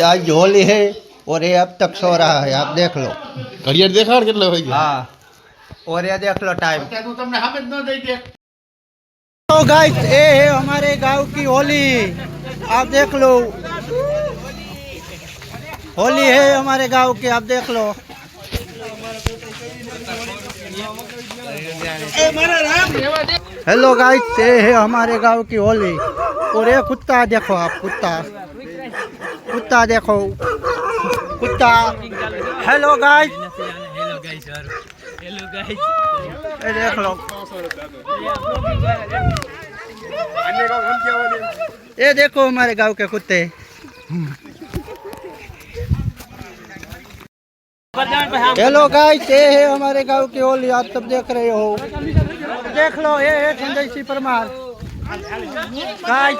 आज होली है और ये अब तक सो रहा है, आप देख लो। घड़ियाल देखा कितना हो गया। हाँ, और ये देख लो टाइम। तो गाइस ये है हमारे गांव की होली, आप देख लो। होली है हमारे गांव की, आप देख लो। हेलो गाइस, ये है हमारे गांव की होली और ये कुत्ता देखो आप, कुत्ता देखो, कुत्ता। हेलो गाइस, ये देख लो, ये देखो हमारे गांव के कुत्ते। हेलो गाइस, ये है हमारे गांव की होली, आप सब देख रहे हो। देख लो, ये है संजय सिंह परमार। गाइस,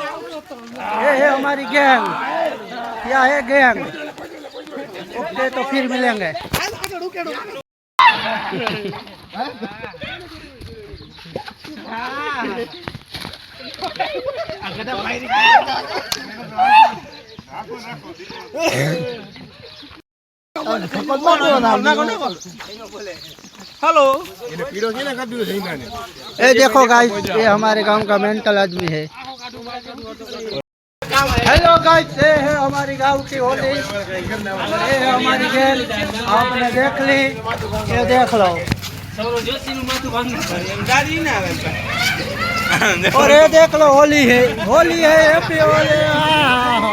ये है हमारी गैंग, क्या है गैंग। ओके, तो फिर मिलेंगे। हेलो, ये देखो गाइस, ये हमारे गांव का मेंटल आदमी है। हेलो गाइस, ये है हमारी गांव की होली, ये है हमारी गैंग, आपने देख ली, ये देख लो। और ये देख लो, होली है, हैप्पी होली।